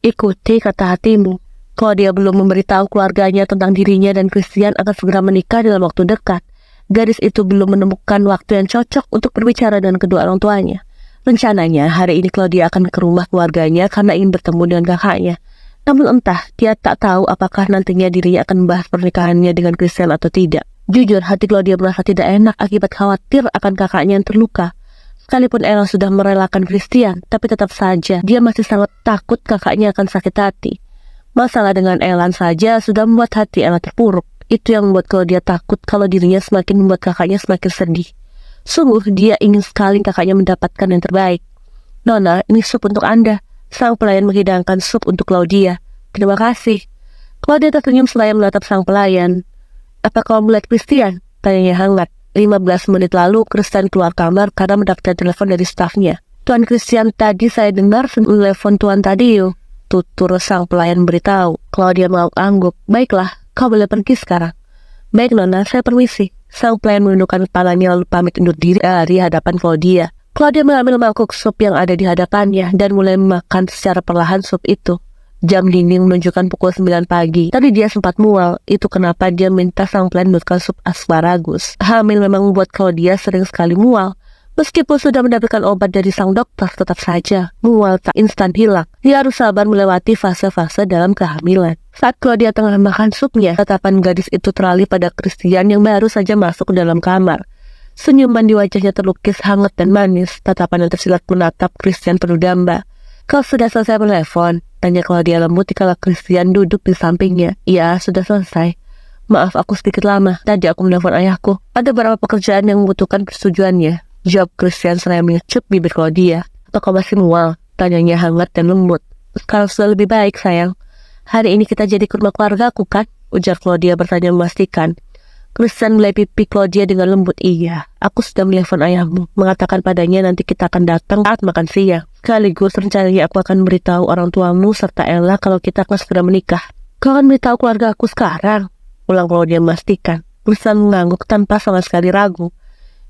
Ikuti kata hatimu. Kalau dia belum memberitahu keluarganya tentang dirinya dan Christian akan segera menikah dalam waktu dekat, gadis itu belum menemukan waktu yang cocok untuk berbicara dengan kedua orang tuanya. Rencananya hari ini Claudia akan ke rumah keluarganya karena ingin bertemu dengan kakaknya. Namun entah, dia tak tahu apakah nantinya dirinya akan membahas pernikahannya dengan Christian atau tidak. Jujur, hati Claudia merasa tidak enak akibat khawatir akan kakaknya yang terluka. Sekalipun Ella sudah merelakan Christian, tapi tetap saja dia masih sangat takut kakaknya akan sakit hati. Masalah dengan Ella saja sudah membuat hati Ella terpuruk. Itu yang membuat Claudia takut kalau dirinya semakin membuat kakaknya semakin sedih. Sungguh dia ingin sekali kakaknya mendapatkan yang terbaik. Nona, ini sup untuk Anda. Sang pelayan menghidangkan sup untuk Claudia. Terima kasih. Claudia tersenyum selaya menatap sang pelayan. Apa kau melihat Christian? Tanyanya hangat. 15 menit lalu Christian keluar kamar karena mendapatkan telepon dari stafnya. Tuan Christian, tadi saya dengar telepon Tuan Tadio. Tutur sang pelayan beritahu. Claudia mengangguk. Baiklah, kau boleh pergi sekarang. Baik Nona, saya permisi. Sang pelayan menundukkan kepalanya lalu pamit undur diri dari hadapan Claudia. Claudia mengambil mangkuk sup yang ada di hadapannya dan mulai memakan secara perlahan sup itu. Jam dinding menunjukkan pukul 9 pagi. Tadi dia sempat mual. Itu kenapa dia minta sang pelayan menurutkan sup asparagus. Hamil memang membuat Claudia sering sekali mual. Meskipun sudah mendapatkan obat dari sang dokter, tetap saja mual tak instan hilang. Dia harus sabar melewati fase-fase dalam kehamilan. Saat Claudia tengah makan supnya, tatapan gadis itu teralih pada Christian yang baru saja masuk ke dalam kamar. Senyuman di wajahnya terlukis hangat dan manis. Tatapan yang tersilat menatap Christian penuh damba. Kau sudah selesai menelepon? Tanya Claudia lembut dikala Christian duduk di sampingnya. Iya, sudah selesai. Maaf, aku sedikit lama. Tadi aku menelpon ayahku. Ada beberapa pekerjaan yang membutuhkan persetujuannya. Jawab Christian seraya mengecup bibir Claudia. Atau kau masih mual? Tanyanya hangat dan lembut. Sekarang sudah lebih baik, sayang. Hari ini kita jadi ke rumah keluarga aku kan? Ujar Claudia bertanya memastikan. Christian mulai pipi Claudia dengan lembut. Iya, aku sudah menelpon ayahmu. Mengatakan padanya nanti kita akan datang saat makan siang. Sekaligus rencananya aku akan beritahu orang tuamu serta Ella kalau kita akan segera menikah. Kau akan beritahu keluarga aku sekarang? Ulang Claudia memastikan. Christian mengangguk tanpa sama sekali ragu.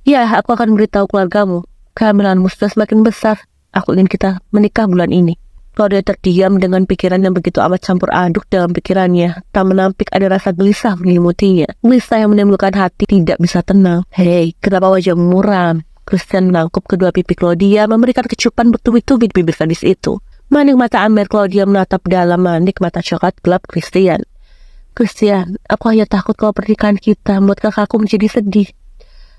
Ya, aku akan beritahu keluargamu. Kehamilanmu sudah semakin besar. Aku ingin kita menikah bulan ini. Claudia terdiam dengan pikiran yang begitu amat campur aduk dalam pikirannya. Tak menampik ada rasa gelisah menyelimutinya. Gelisah yang menimbulkan hati tidak bisa tenang. Hei, kenapa wajahmu muram? Christian menangkup kedua pipi Claudia, memberikan kecupan bertubi-tubi di bibir gadis itu. Manik mata Amer Claudia menatap dalam manik mata coklat gelap Christian. Christian, aku hanya takut kalau pernikahan kita membuat kakakku menjadi sedih.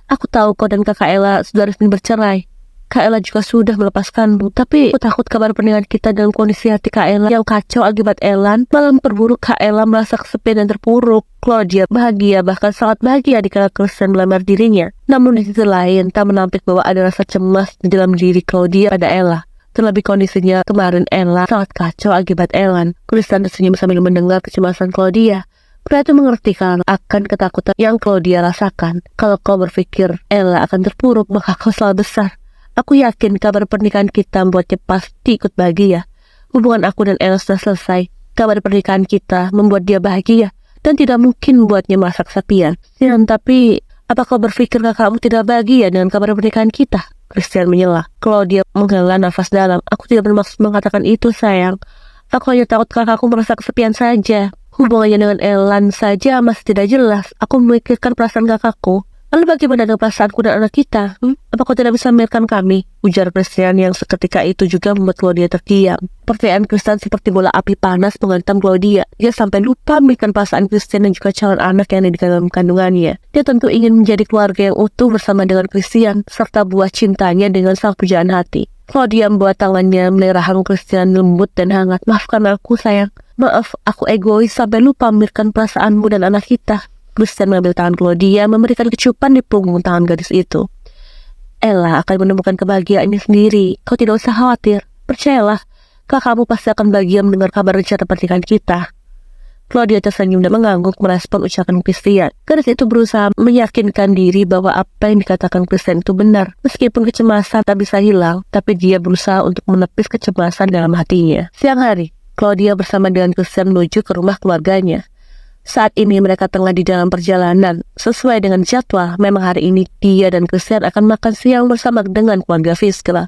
Aku tahu kau dan kakak Ella sudah resmi bercerai. Kak Ella juga sudah melepaskanmu, tapi aku takut kabar pernikahan kita dalam kondisi hati Kak Ella yang kacau akibat Elan malah memperburuk Kak Ella merasa kesepian dan terpuruk. Claudia bahagia, bahkan sangat bahagia dikala Christian melamar dirinya. Namun di sisi lain, tak menampik bahwa ada rasa cemas di dalam diri Claudia pada Ella. Terlebih kondisinya kemarin Ella sangat kacau akibat Elan. Christian tersenyum sambil mendengar kecemasan Claudia. Pria itu mengerti akan ketakutan yang Claudia rasakan. Kalau kau berpikir Ella akan terpuruk, maka kau salah besar. Aku yakin kabar pernikahan kita membuatnya pasti ikut bahagia. Hubungan aku dan Ella sudah selesai. Kabar pernikahan kita membuat dia bahagia dan tidak mungkin membuatnya merasa kesepian. Ya, tapi apa kau berpikir kakakmu tidak bahagia dengan kabar pernikahan kita? Christian menyela. Claudia menghela nafas dalam. Aku tidak bermaksud mengatakan itu, sayang. Aku hanya takut kakakku merasa kesepian saja. Hubungannya dengan Elan saja masih tidak jelas. Aku memikirkan perasaan kakakku. Lalu bagaimana dengan perasaanku dan anak kita? Apa kau tidak bisa membiarkan kami? Ujar Christian yang seketika itu juga membuat Claudia terdiam. Pertanyaan Christian seperti bola api panas menghantam Claudia. Dia sampai lupa memikirkan perasaan Christian dan juga calon anak yang ada di dalam kandungannya. Dia tentu ingin menjadi keluarga yang utuh bersama dengan Christian, serta buah cintanya dengan sang pujaan hati. Claudia membawa tangannya melirahkan Christian lembut dan hangat. Maafkan aku, sayang. Maaf, aku egois sampai lupa memikirkan perasaanmu dan anak kita. Christian mengambil tangan Claudia, memberikan kecupan di punggung tangan gadis itu. Ella akan menemukan kebahagiaannya sendiri. Kau tidak usah khawatir. Percayalah, kakakmu pasti akan bahagia mendengar kabar rencana pernikahan kita. Claudia tersenyum dan mengangguk merespon ucapan Christian. Gadis itu berusaha meyakinkan diri bahwa apa yang dikatakan Christian itu benar. Meskipun kecemasan tak bisa hilang, tapi dia berusaha untuk menepis kecemasan dalam hatinya. Siang hari, Claudia bersama dengan Christian menuju ke rumah keluarganya. Saat ini mereka tengah di dalam perjalanan. Sesuai dengan jadwal, memang hari ini dia dan Christian akan makan siang bersama dengan keluarga Fiskela.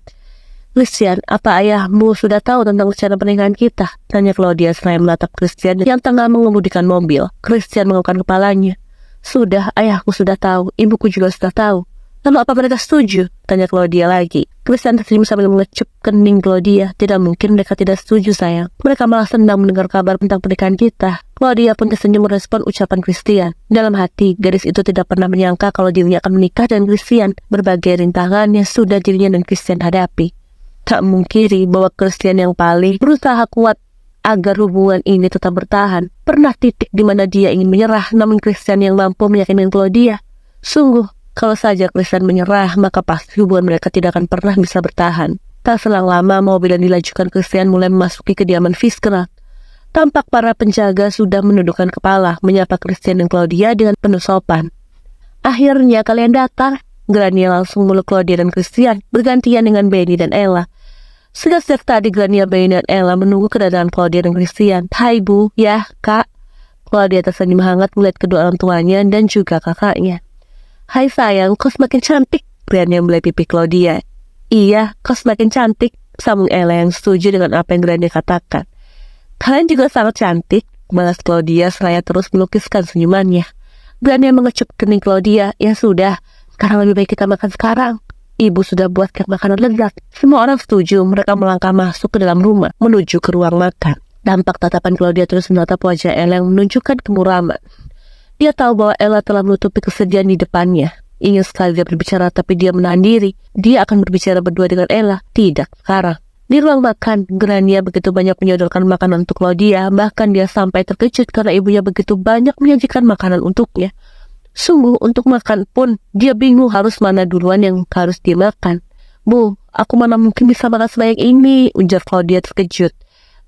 Christian, apa ayahmu sudah tahu tentang rencana pernikahan kita? Tanya Claudia seraya menatap Christian yang tengah mengemudikan mobil. Christian menganggukkan kepalanya. Sudah, ayahku sudah tahu, ibuku juga sudah tahu. Lalu apa mereka setuju? Tanya Claudia lagi. Christian tersenyum sambil mengecup kening Claudia. Tidak mungkin mereka tidak setuju, sayang. Mereka malah senang mendengar kabar tentang pernikahan kita. Claudia pun tersenyum merespon ucapan Christian. Dalam hati, gadis itu tidak pernah menyangka kalau dirinya akan menikah dengan Christian. Berbagai rintangan yang sudah dirinya dan Christian hadapi. Tak mungkiri bahwa Christian yang paling berusaha kuat agar hubungan ini tetap bertahan. Pernah titik di mana dia ingin menyerah, namun Christian yang mampu meyakinkan Claudia. Sungguh, kalau saja Christian menyerah, maka pasti hubungan mereka tidak akan pernah bisa bertahan. Tak selang lama, mobil yang dilajukan Christian mulai memasuki kediaman Fitzgerald. Tampak para penjaga sudah menundukkan kepala, menyapa Christian dan Claudia dengan penuh sopan. Akhirnya kalian datang. Grania langsung meluk Claudia dan Christian, bergantian dengan Benny dan Ella. Sejak tadi Grania, Benny dan Ella menunggu kedatangan Claudia dan Christian. Hai Bu, ya Kak. Claudia tersenyum hangat melihat kedua orang tuanya dan juga kakaknya. Hai sayang, kau semakin cantik. Grania mulai pipi Claudia. Iya, kau semakin cantik, sambung Ella yang setuju dengan apa yang Grania katakan. Kalian juga sangat cantik, balas Claudia seraya terus melukiskan senyumannya. Grania mengecup kening Claudia. Ya sudah, sekarang lebih baik kita makan sekarang. Ibu sudah buatkan makanan lezat. Semua orang setuju. Mereka melangkah masuk ke dalam rumah, menuju ke ruang makan. Dampak tatapan Claudia terus menatap wajah Ella yang menunjukkan kemuraman. Dia tahu bahwa Ella telah menutupi kesedihan di depannya. Ingin sekali dia berbicara, tapi dia menahan diri. Dia akan berbicara berdua dengan Ella. Tidak, sekarang. Di ruang makan, Grania begitu banyak menyodorkan makanan untuk Claudia. Bahkan dia sampai terkejut karena ibunya begitu banyak menyajikan makanan untuknya. Sungguh, untuk makan pun, dia bingung harus mana duluan yang harus dia makan. Bu, aku mana mungkin bisa makan sebanyak ini, ujar Claudia terkejut.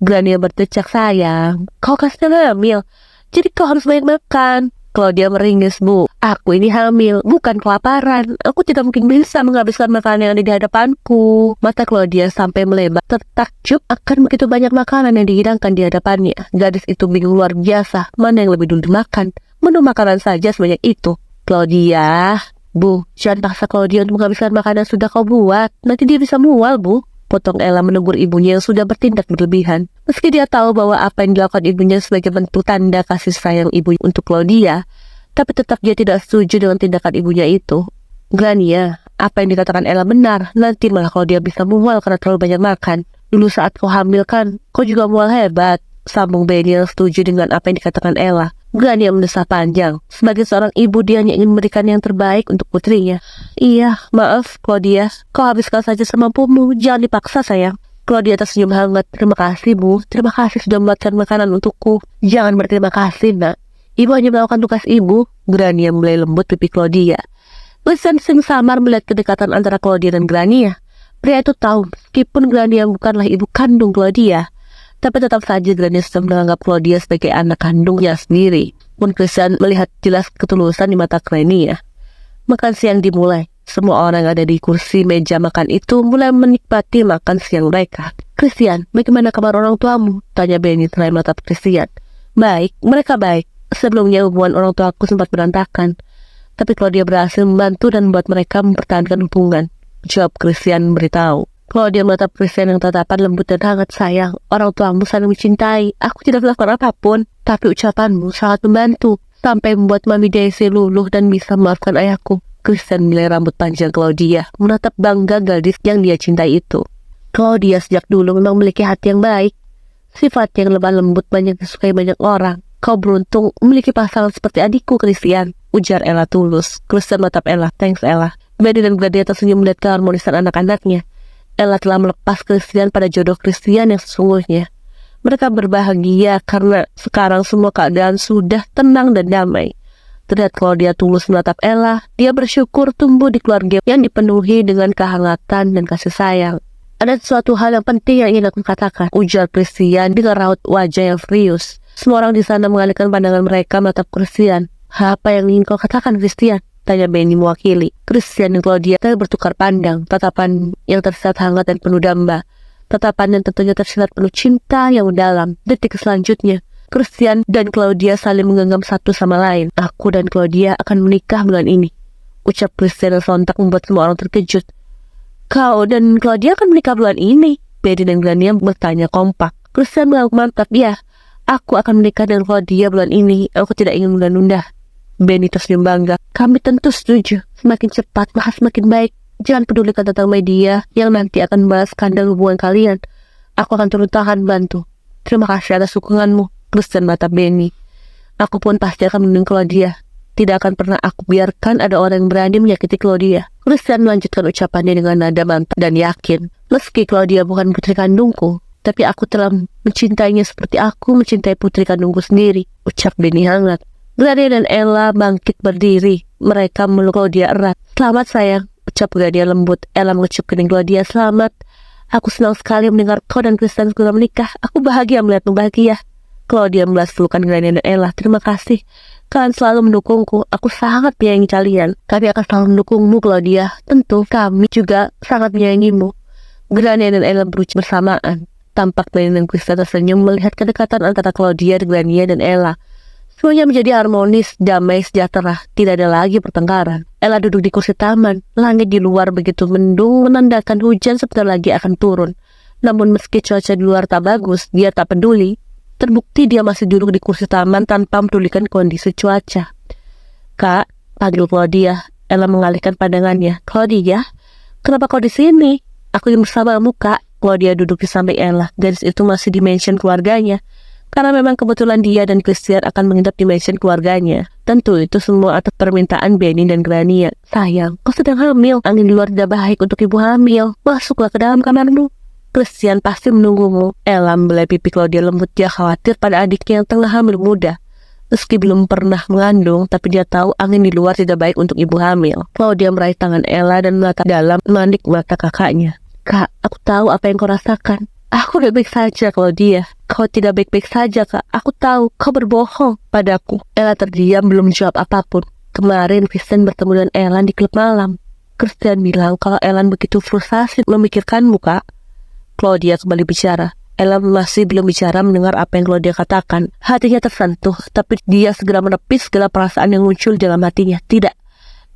Grania berdecak, sayang. Kau kasih hamil, jadi kau harus banyak makan. Claudia meringis, Bu. Aku ini hamil, bukan kelaparan. Aku tidak mungkin bisa menghabiskan makanan yang ada di hadapanku. Mata Claudia sampai melebar, tertakjub akan begitu banyak makanan yang dihidangkan di hadapannya. Gadis itu bingung luar biasa, mana yang lebih dulu dimakan. Menu makanan saja sebanyak itu. Claudia, Bu, jangan paksa Claudia untuk menghabiskan makanan yang sudah kau buat. Nanti dia bisa mual, Bu. Potong Ella menegur ibunya yang sudah bertindak berlebihan. Meski dia tahu bahwa apa yang dilakukan ibunya sebagai bentuk tanda kasih sayang ibu untuk Claudia, tapi tetap dia tidak setuju dengan tindakan ibunya itu. Grania, apa yang dikatakan Ella benar. Nanti malah Claudia bisa mual karena terlalu banyak makan. Dulu saat kau hamil kan, kau juga mual hebat. Sambung Benny yang setuju dengan apa yang dikatakan Ella. Grania mendesah panjang. Sebagai seorang ibu, dia hanya ingin memberikan yang terbaik untuk putrinya. Iya, maaf Claudia, kau habiskan saja semampumu. Jangan dipaksa, sayang. Claudia tersenyum hangat. Terima kasih, Bu. Terima kasih sudah membuatkan makanan untukku. Jangan berterima kasih, Nak. Ibu hanya melakukan tugas ibu. Grania mulai lembut pipi Claudia. Christian samar melihat kedekatan antara Claudia dan Grania. Pria itu tahu, meskipun Grania bukanlah ibu kandung Claudia, tapi tetap saja Grania sudah menganggap Claudia sebagai anak kandungnya sendiri. Pun Christian melihat jelas ketulusan di mata Grania. Makan siang dimulai. Semua orang yang ada di kursi meja makan itu mulai menikmati makan siang mereka. Christian, bagaimana kabar orang tuamu? Tanya Benny seraya menatap Christian. Baik, mereka baik. Sebelumnya hubungan orang tuaku sempat berantakan, tapi Claudia berhasil membantu dan membuat mereka mempertahankan hubungan. Jawab Christian beritahu. Claudia menatap Christian yang tatapan lembut dan hangat. Sayang, orang tuamu saling mencintai. Aku tidak melakukan apapun, tapi ucapanmu sangat membantu, sampai membuat Mami Daisy luluh dan bisa memaafkan ayahku. Christian menilai rambut panjang Claudia, menatap bangga gadis yang dia cintai itu. Claudia sejak dulu memang memiliki hati yang baik. Sifat yang lemah lembut banyak disukai banyak orang. Kau beruntung memiliki pasangan seperti adikku, Christian, ujar Ella tulus. Christian menatap Ella. Thanks, Ella. Benny dan Claudia tersenyum melihat keharmonisan anak-anaknya. Ella telah melepas Christian pada jodoh Christian yang sesungguhnya. Mereka berbahagia karena sekarang semua keadaan sudah tenang dan damai. Terlihat Claudia tulus menatap Ella. Dia bersyukur tumbuh di keluarga yang dipenuhi dengan kehangatan dan kasih sayang. Ada sesuatu hal yang penting yang ingin aku katakan, ujar Christian dengan raut wajah yang serius. Semua orang di sana mengalihkan pandangan mereka menatap Christian. Apa yang ingin kau katakan, Christian? Tanya Benny mewakili. Christian dan Claudia bertukar pandang, tatapan yang tersirat hangat dan penuh damba. Tatapan yang tentunya tersirat penuh cinta yang mendalam. Detik selanjutnya, Christian dan Claudia saling menggenggam satu sama lain. Aku dan Claudia akan menikah bulan ini, ucap Christian yang sontak membuat semua orang terkejut. Kau dan Claudia akan menikah bulan ini? Benny dan Grania bertanya kompak. Christian mengangguk mantap. Ya, aku akan menikah dengan Claudia bulan ini. Aku tidak ingin menunda-nunda. Benny tersenyum bangga. Kami tentu setuju. Semakin cepat, maka semakin baik. Jangan pedulikan tentang media yang nanti akan membalas skandal hubungan kalian. Aku akan turun tangan bantu. Terima kasih atas dukunganmu. Christian mata Benny. Aku pun pasti akan melindungi Claudia. Tidak akan pernah aku biarkan ada orang yang berani menyakiti Claudia. Christian melanjutkan ucapannya dengan nada mantap dan yakin. Meski Claudia bukan putri kandungku, tapi aku telah mencintainya seperti aku mencintai putri kandungku sendiri, ucap Benny hangat. Grania dan Ella bangkit berdiri. Mereka meluk Claudia erat. Selamat sayang, ucap Grania lembut. Ella mengecup kening Claudia. Selamat. Aku senang sekali mendengar kau dan Christian segera menikah. Aku bahagia melihatmu bahagia. Claudia membalas pelukan Grania dan Ella. Terima kasih. Kalian selalu mendukungku. Aku sangat menyayangi kalian. Kami akan selalu mendukungmu, Claudia. Tentu kami juga sangat menyayangimu. Grania dan Ella berucap bersamaan. Tampak Grania dan Christian tersenyum melihat kedekatan antara Claudia, Grania dan Ella. Semuanya menjadi harmonis, damai, sejahtera. Tidak ada lagi pertengkaran. Ella duduk di kursi taman. Langit di luar begitu mendung, menandakan hujan sebentar lagi akan turun. Namun meski cuaca di luar tak bagus, dia tak peduli. Terbukti dia masih duduk di kursi taman tanpa mempedulikan kondisi cuaca. Kak, panggil Claudia. Ella mengalihkan pandangannya. Claudia, kenapa kau di sini? Aku ingin bersamamu, Kak. Claudia duduk di samping Ella. Gadis itu masih dimention keluarganya. Karena memang kebetulan dia dan Christian akan menginap di mansion keluarganya. Tentu itu semua atas permintaan Benny dan Grania. Sayang, kau sedang hamil. Angin di luar tidak baik untuk ibu hamil. Masuklah ke dalam kamarmu. Christian pasti menunggumu. Ella membelai pipi Claudia lembut. Dia khawatir pada adiknya yang tengah hamil muda. Meski belum pernah mengandung, tapi dia tahu angin di luar tidak baik untuk ibu hamil. Claudia meraih tangan Ella dan menatap dalam menarik mata kakaknya. Kak, aku tahu apa yang kau rasakan. Aku baik-baik saja, Claudia. Kau tidak baik-baik saja, Kak. Aku tahu kau berbohong padaku. Ella terdiam belum menjawab apapun. Kemarin Christian bertemu dengan Ellen di klub malam. Christian bilang kalau Ellen begitu frustasi memikirkanmu, Kak. Claudia kembali bicara. Ella masih belum bicara mendengar apa yang Claudia katakan. Hatinya tersentuh, tapi dia segera menepis segala perasaan yang muncul dalam hatinya. Tidak,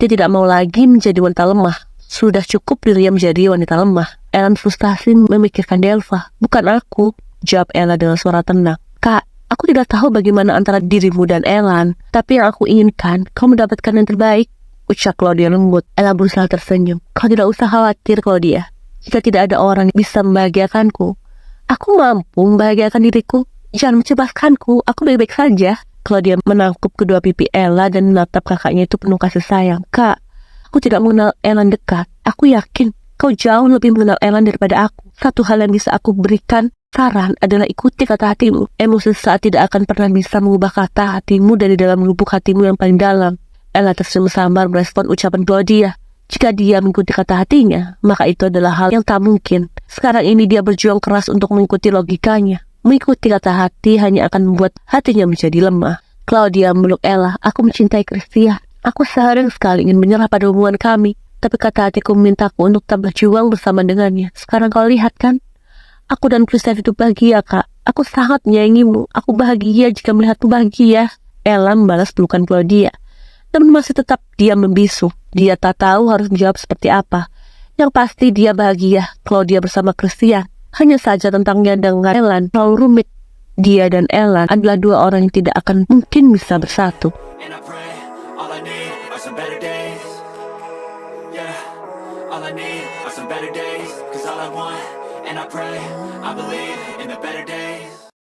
dia tidak mau lagi menjadi wanita lemah. Sudah cukup dirinya menjadi wanita lemah. Ellen frustasi memikirkan Delva. Bukan aku, jawab Ella dengan suara tenang. Kak, aku tidak tahu bagaimana antara dirimu dan Ellen, tapi yang aku inginkan, kau mendapatkan yang terbaik, ucap Claudia lembut. Ella berusaha tersenyum. Kau tidak usah khawatir, Claudia. Jika tidak ada orang yang bisa membahagiakanku, aku mampu membahagiakan diriku. Jangan mencebaskanku, aku baik-baik saja. Claudia menangkup kedua pipi Ella dan menatap kakaknya itu penuh kasih sayang. Kak, aku tidak mengenal Ellen dekat. Aku yakin kau jauh lebih mengenal Ellen daripada aku. Satu hal yang bisa aku berikan saran adalah ikuti kata hatimu. Emosi saat tidak akan pernah bisa mengubah kata hatimu dari dalam lubuk hatimu yang paling dalam. Ella tersenyum samar merespon ucapan Claudia. Jika dia mengikuti kata hatinya, maka itu adalah hal yang tak mungkin. Sekarang ini dia berjuang keras untuk mengikuti logikanya. Mengikuti kata hati hanya akan membuat hatinya menjadi lemah. Claudia meluk Ella. Aku mencintai Christian. Aku sehari sekali ingin menyerah pada hubungan kami. Tapi kata hatiku memintaku untuk tak berjuang bersama dengannya. Sekarang kau lihat kan? Aku dan Christian itu bahagia, Kak. Aku sangat menyayangimu. Aku bahagia jika melihatmu bahagia. Ella membalas pelukan Claudia. Namun masih tetap dia membisu. Dia tak tahu harus menjawab seperti apa. Yang pasti dia bahagia. Claudia bersama Christian. Hanya saja tentangnya dengan Ellen terlalu rumit. Dia dan Ellen adalah dua orang yang tidak akan mungkin bisa bersatu. All I need are some better days, 'cause all I want, and I pray, I believe in the better days.